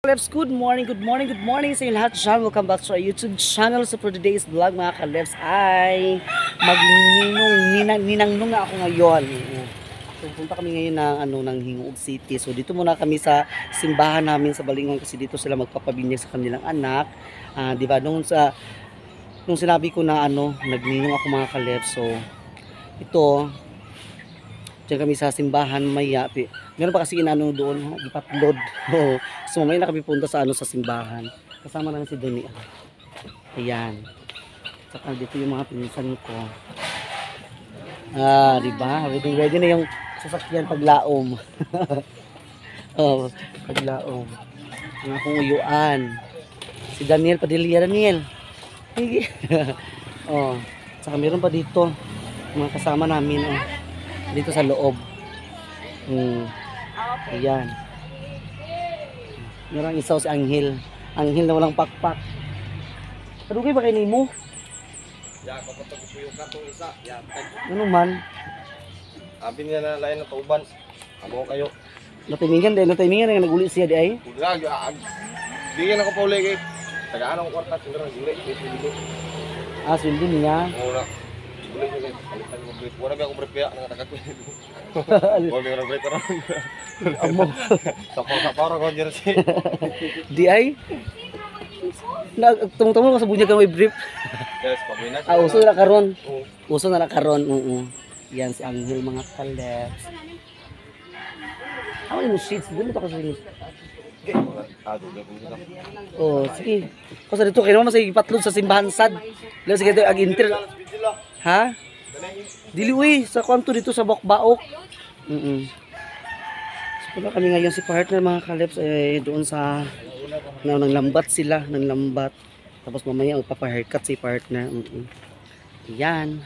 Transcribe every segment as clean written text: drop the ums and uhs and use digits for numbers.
Kalebs, good morning, good morning, good morning sa inyo lahat dyan. Welcome back to our YouTube channel. So for today's vlog mga Kalebs ay ninangnong na ako ngayon. So punta kami ngayon ng Hingoog City. So dito muna kami sa simbahan namin sa Balingon kasi dito sila magpapabinyag sa kanilang anak. Di ba nung sinabi ko na nagninong ako mga Kalebs. So ito diyan kami sa simbahan maya. Meron pa kasi doon, ipatlod. So mamaya na kami punta sa sa simbahan. Kasama namin si Doni. Ayan. Saka dito yung mga pinsan ko. Di ba? Ready na yung sasakyan paglaom. Paglaom. Ang akong uyuan. Si Daniel Padilla. Daniel. Saka meron pa dito mga kasama namin dito sa loob. Ayan. Meron isaw si Anghel. Anghel na walang pakpak. Kadugay ba kayo mo? Ya, kapatag ko yung katong isa. Ya, Ano man? abin nga na lain na tauban. Amo kayo. Natimingan na naguli siya di ay. Kudrag, bigyan ako pauli kay. Tagaan ako kwarta sila guli. Sweldo niya. Ora. Guli kay. Palitan mo break. Wala ba ako break ya nga tagat ko. Wala ba break karon. Amo. Sa para ko jersey. Di ay. Tumutong ko sa bunyag ka may brief. Yes, pabuinas. Uso na karon. Uso na karon. Yan si Anghel mga Kalebs. Ako yung sheets. Doon mo ito kasi. Sige. Kasi dito, kaya naman sa ipatlod sa simbahan sad. Dahil sige ito, ag-inter. Ha? Dili uy, sa kwanto dito sa Bokbaok. So pala kami ngayon si partner mga Kalebs doon sa nanglambat sila, nanglambat. Tapos mamaya magpapa-haircut si partner. Yan.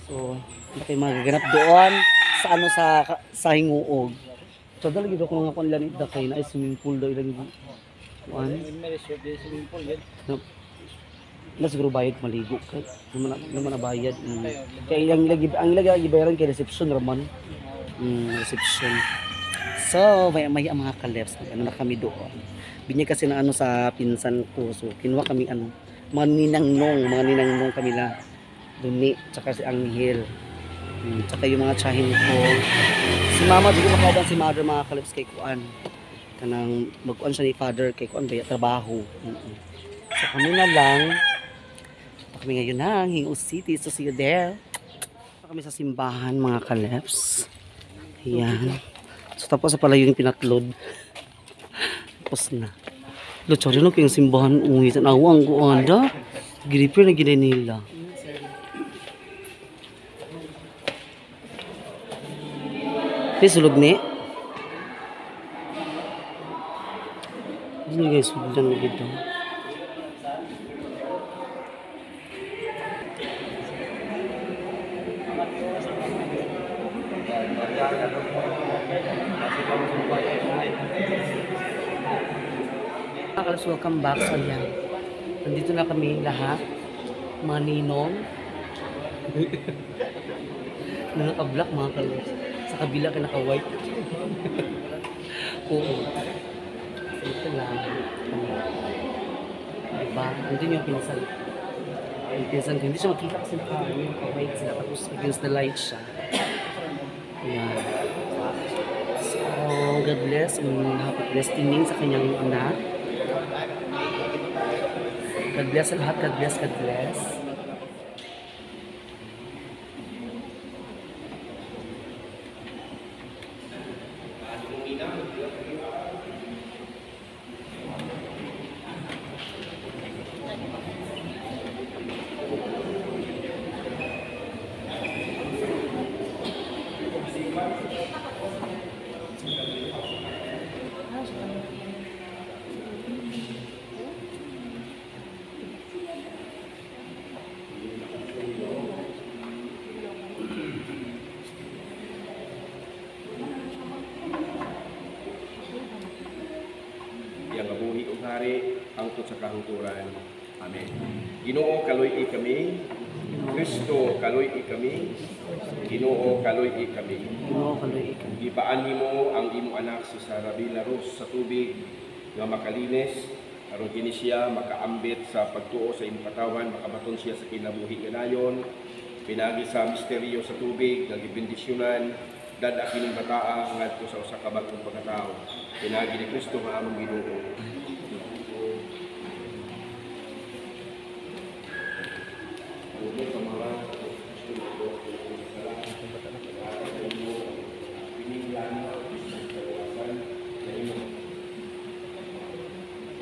So, bakit magaganap doon sa Hingoog. So, dalagi daw ko mga kanilan ita kayo na swimming pool daw ilang kuan. Na siguro bayad maligo kay naman na bayad. Kaya ang ilagi bayaran kay reception raman. Reception. So, may mga Kalebs na kami doon. Binyag kasi na sa pinsan ko. So, kinuha kami mga ninangnong kami na Duni, tsaka si Anghel. Tsaka yung mga tsahin ko. Si mama, di ko makauban si mother mga Kalebs kay Kuan. Kanang magkuan siya ni father kay Kuan, kaya trabaho. So kami na lang. Kami ngayon ng Hingoog City. So see you there. So, kami sa simbahan mga Kalebs. Ayan. So tapos sa pala yung pinatlod. Tapos na. Sorry no, kayong simbahan uwi. Tanawang ko anda. Gripper na gina nila. Sulog ni. Hindi guys, sudan lagi dito. Kalebs, welcome back. So yan. Nandito na kami lahat. Mga ninong. Naka-black mga Kalebs. Sa kabila ka naka-white. Oo. Ito lang. Diba? Nandun yung pinsan. Yung pinsan ko. Hindi siya makita kasi naka-white sila. Tapos against the light siya. Ayan. So, God bless. Happy destiny sa kanyang anak. God bless sa lahat. God bless. God bless. Yang ngabuhi ug hari angkot sa kahungturan. Amen. Ginoo kaloy kami. Kristo kaloy kami. Ginoo kaloy kami. Ginoo kaloy kami. Gibaan nimo ang imong anak si Sarah Bilaros sa tubig nga makalinis, aron kini siya makaambit sa pagtuo sa imong katawan, makabaton siya sa kinabuhi ganayon, pinagi sa misteryo sa tubig, nagibendisyonan, dada kining bataa ngadto sa usa ka bagong pagkatao. Pinagi ni Kristo nga among Ginoo.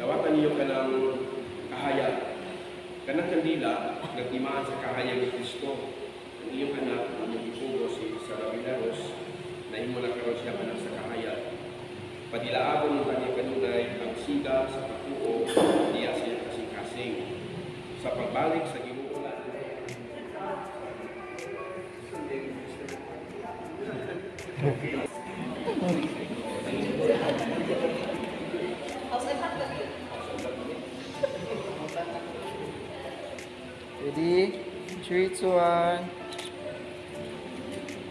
Dawatan niyo kanang kahayag. Kanang kandila, nagtimaan sa kahayag ni Kristo. Ang iyong anak, ang isugo si Sarabilaros, na imo na karon siya kanang sa kahayag. Padilaabon mo kanya kanunay ang siga sa pagtuo, diya siya kasing-kasing. Sa pagbalik sa Ginoo Ready? 3, 2, 1.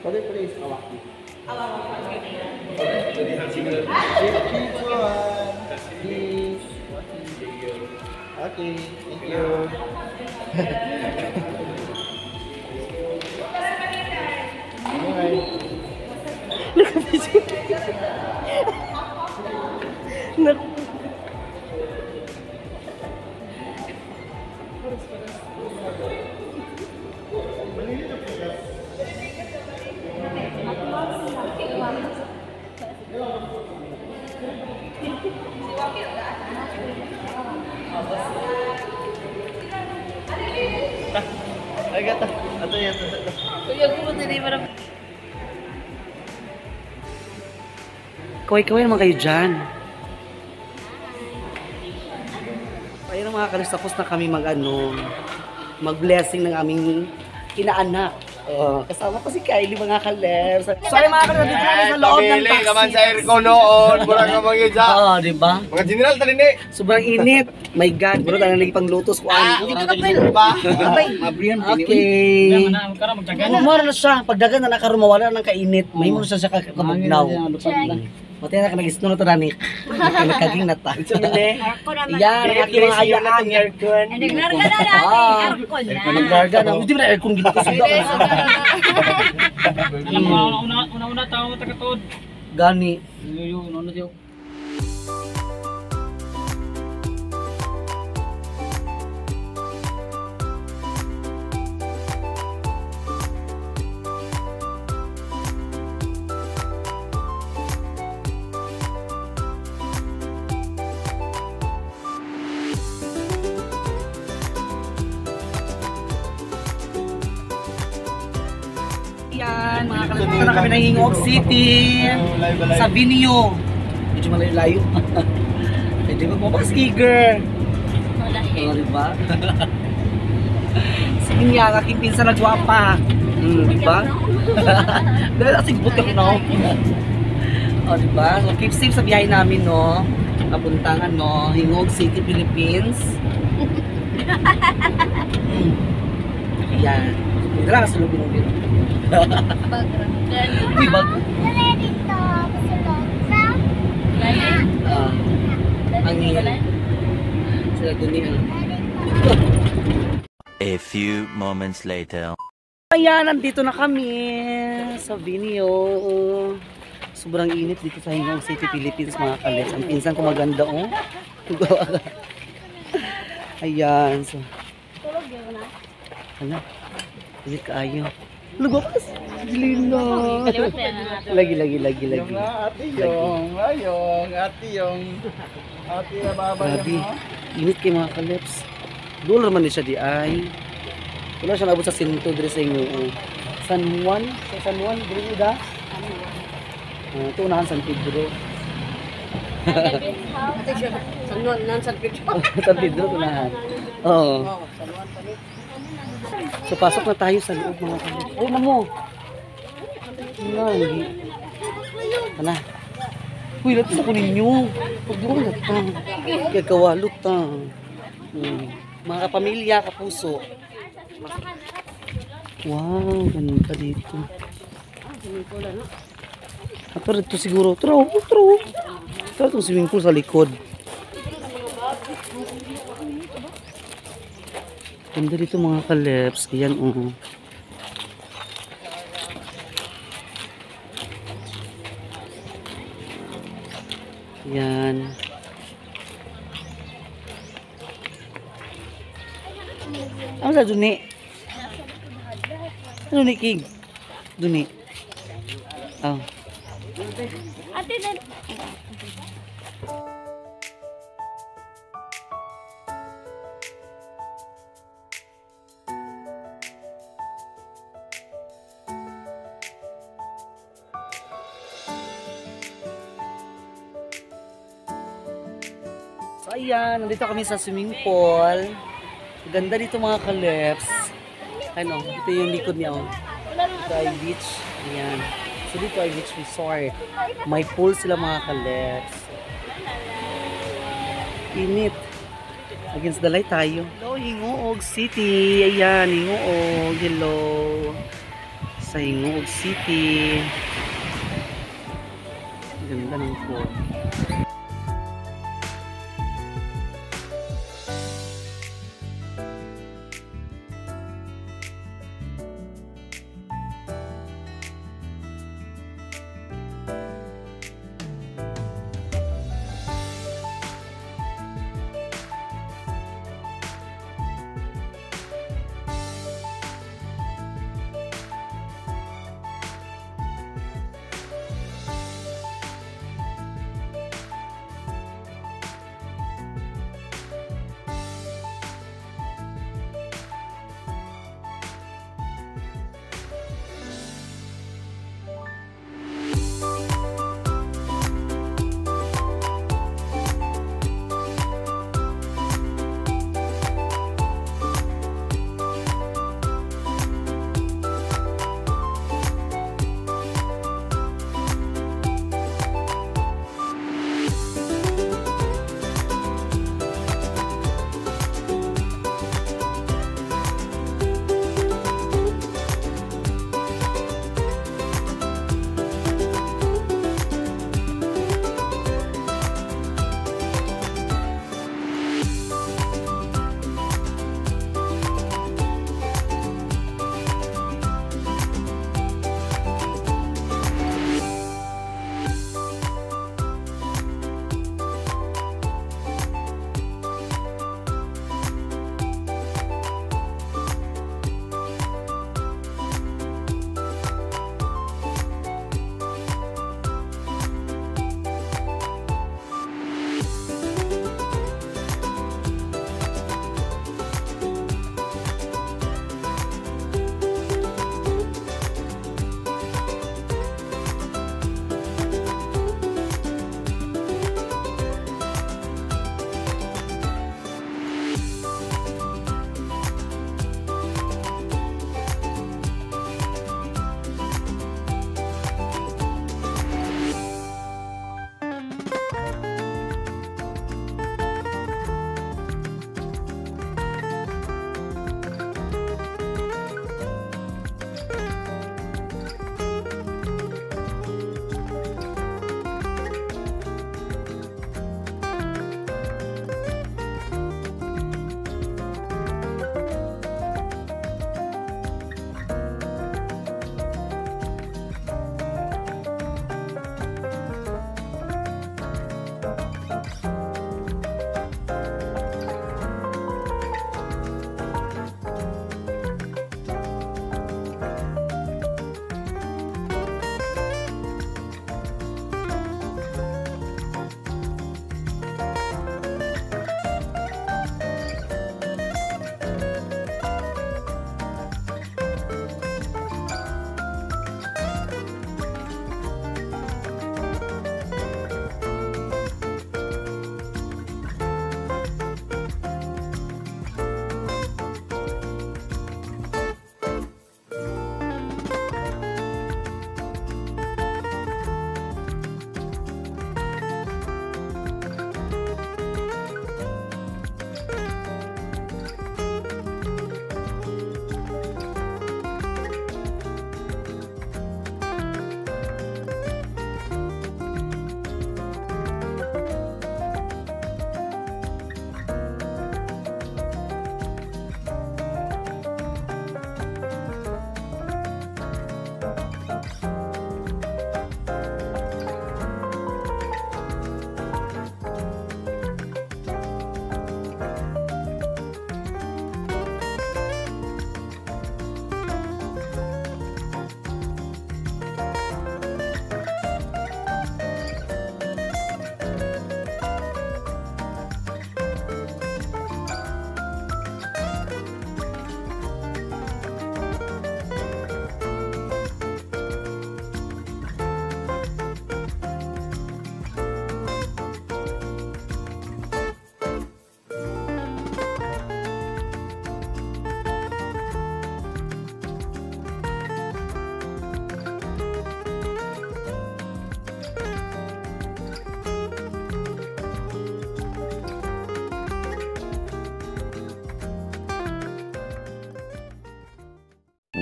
Pwede please, awak. 3, 2, 1. Please. Okay, thank you. Okay. Ay, gata. Ato yan. Kuya ko mo din marami. Kaway-kaway naman kayo dyan. Ayun ang mga kalis, tapos na kami mag-blessing ng aming inaanak. Kasama pa si Kylie mga kalers. Sorry mga kalers, dito kami sa loob ng taxi. Kaman sa aircon noon. Mura ka mga yun Oo, diba? Mga general tali ni. Sobrang init. My God, bro, talang lagi pang lutos ko. Hindi ka kapil. Okay. Mura na siya. Pagdagan na nakarumawala ng kainit. May mo na siya kamugnaw. Mati na ka nag-isno na ito, Danik. Nagkaging na ta. Yan, ang aking mga ayaan. Aircon. Naglarga na natin. Aircon na. Naglarga na. Hindi ba na aircon gito sa Alam mo, una-una tao tagatod. Gani. Yung ano diyo. Yan, mga kalapit na kami ng Hingog City. Sa Binio. Medyo malayo-layo. Pwede mo pa skiger. Oo, diba? Sige niya, ang aking pinsan na gwapa. Diba? Dahil kasi gbot ka na. O, diba? So, keep safe sa biyahe namin, no? Napuntangan, no? Hingog City, Philippines. Yan. Hindi lang kasi lubin-lubin. Uy, bago. Ang sila dunia. A few moments later. Ayan, nandito na kami sa Binio. Sobrang init dito sa Hingog City, Philippines, mga kalets. Ang pinsan ko maganda, oh. Ayan, so. Ano? Init kaayo. Lugapas. Lina. Lagi. Yung ate yung, ayong, ate yung. Ate na baba Grabe. yung. Init kay mga kaleps. Doon naman siya di ay. Wala siya nabot sa sinto dire sa inyo. San Juan? Sa San Juan, dire da? Ito unahan San Pedro. San Pedro unahan. Oo. So pasok na tayo sa loob mga kaleps. Ay, namo. Hindi. Ana. Uy, lahat sa kunin nyo. Huwag doon na ta. Kaya kawalot ta. Mga kapamilya, kapuso. Wow, ganun pa dito. Ato rito siguro. Tara itong swimming pool sa likod. Ganda dito mga kaleps. Ayan, oh. Ayan. Ano sa duni? Ano ni King? Duni. Oh. Ate na. So ayan, nandito kami sa swimming pool. Ganda dito mga kaleps. Ano, ito yung likod niya. Oh. Ito ay beach. Ayan. So dito ay beach resort. May pool sila mga kaleps. Init. Against the light tayo. Hello, Hingoog City. Ayan, Hingoog. Hello. Sa Hingoog City. Ganda ng pool.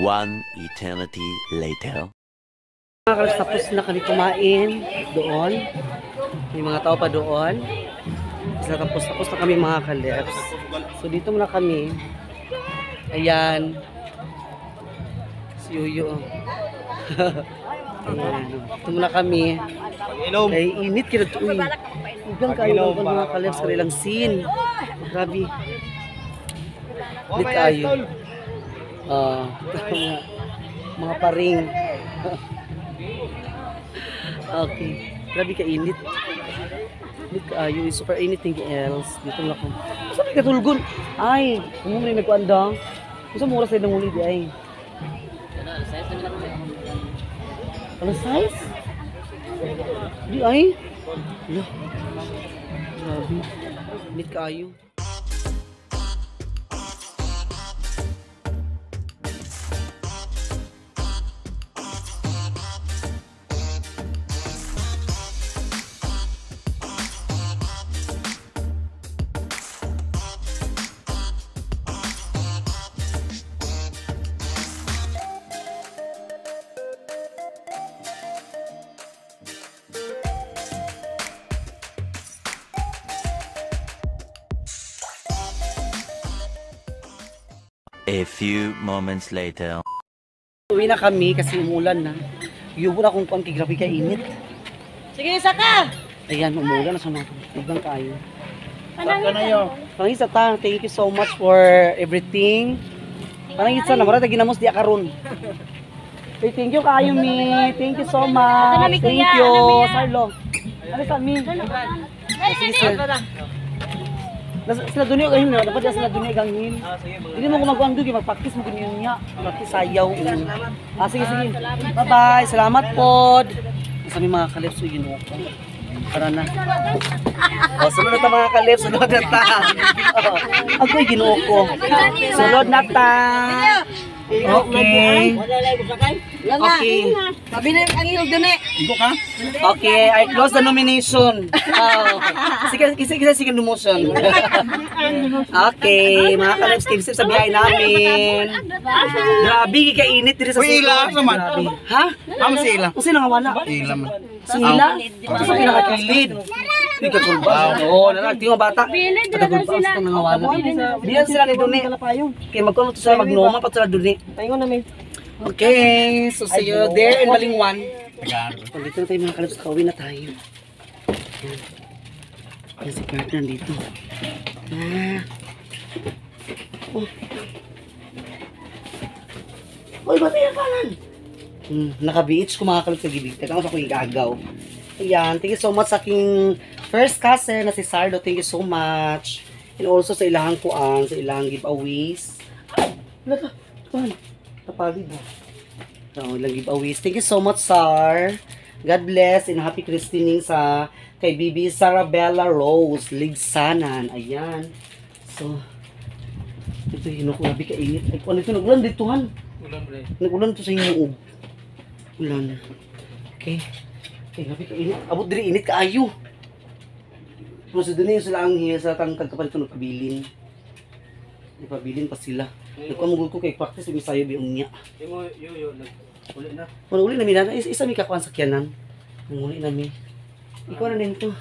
One eternity later. Mga kalabs, tapos na kami kumain doon. May mga tao pa doon. Tapos na kami mga kalabs. So dito muna kami. Ayan. Si Yuyo. Ayan. Dito muna kami. Kaya init kira ito. Huwag kayo ng mga kalabs. Kanilang scene. Grabe. Init kayo. Mga paring. Okay. Grabe ka init. Init ka ayo. Super init thing else. Dito lang ako. Saan may katulgon? Ay. Kung may nagkuandang. Gusto mo oras na ng ulit ay. Ano size? Di ay. Ano? Grabe. Init ka ayo. A few moments later. Uwi na kami kasi umulan na. Yubo na kung kuan kay grabe ka init. Sige, isa ka! Ayan, umulan na sa mga ibang kayo. Saka na yun. Pangisa ta, thank you so much for everything. Pangisa na, marata ginamos di akaron. Hey, thank you kayo mi. Thank you so much. Thank you. Sarlo. Ano sa mi? Sige sir. Sila dunia gahin na, dapat sila dunia gahin. Hindi mo ko magkuhan doon, mag-practice mo ganyan niya. Practice sayaw. Sige, sige. Bye-bye. Salamat po. Sabi mga kalips, yun ako. Tara na. Sunod na ta mga kalips, sunod na ta. Ako'y ginuo ko. Sunod na ta. Okay. Okay. Sabi na ang ilog dun eh. Okay, I close the nomination. Sige nomination. Okay, mga kalips, keep sa biyahe namin. Grabe, kainit dito sa Ila, naman. Grabe. Ha? Amo si Ila. Kung sino nga wala? Ila man. Sila? Ito sa pinakakilid. Hindi ka kulbas. Oo, nanagting mga bata. Patakulbas ka nga wala. Diyan sila ni Duni. Kaya magkuno to sila magnoma pa sila Duni. Okay, so see you there in Balingwan. Dito na tayo mga kalips, kauwi na tayo. Yan si Kurt nandito. Uy, ba't yung kanan? Naka-beach ko mga kalips sa gibig. Teka ako sa kong igagaw. Ayan, thank you so much sa aking first cousin na si Sardo. Thank you so much. And also sa ilahang kuang, sa ilahang giveaways. Lata, kuhan. Napagid na. So, ilang giveaways. Thank you so much, Sar. God bless and happy christening sa kay Bibi Sarabella Rose Ligsanan. Ayan. So, ito yun ako. Grabe kainit. Ay, ano ito? Nagulan dito, han. Nagulan ito sa inyo. Ulan. Okay. Okay, grabe kainit. Abot diri init kaayo. Pero sa doon sila ang hiya sa tangkad kapalit ito nagpabilin. Nagpabilin pa sila. Nagkamugod ko kay practice yung isayo biyong niya. Uli na. Uli na minana. Isa may kakuan sa kyanan. Uli na mi. Ikaw na din to.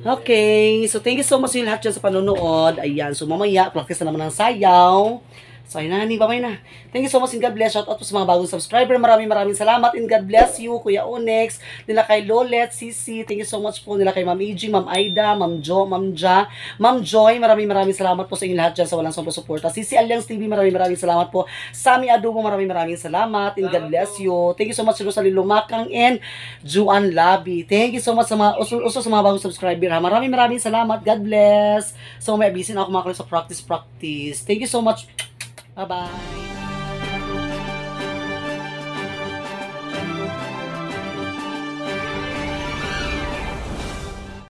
Okay. So thank you so much yung lahat dyan sa panonood. Ayan. So mamaya, practice na naman ng sayaw. So ayun na, babay na. Thank you so much and God bless. Shout out po sa mga bagong subscriber. Maraming salamat and God bless you. Kuya Onyx, nila kay Lolet, Sisi. Thank you so much po nila kay Ma'am Aging, Ma'am Aida, Ma'am Jo, Ma'am Ja, Ma'am Joy. Maraming salamat po sa inyo lahat dyan sa walang sobrang suporta. Sisi Aliangs TV, maraming salamat po. Sami Adobo, maraming salamat and God bless you. Thank you so much Rosalie Lumakang and Juan Labi. Thank you so much sa mga uso sa mga bagong subscriber. Ha? Maraming salamat. God bless. So may abisin ako mga sa practice. Thank you so much. Bye-bye.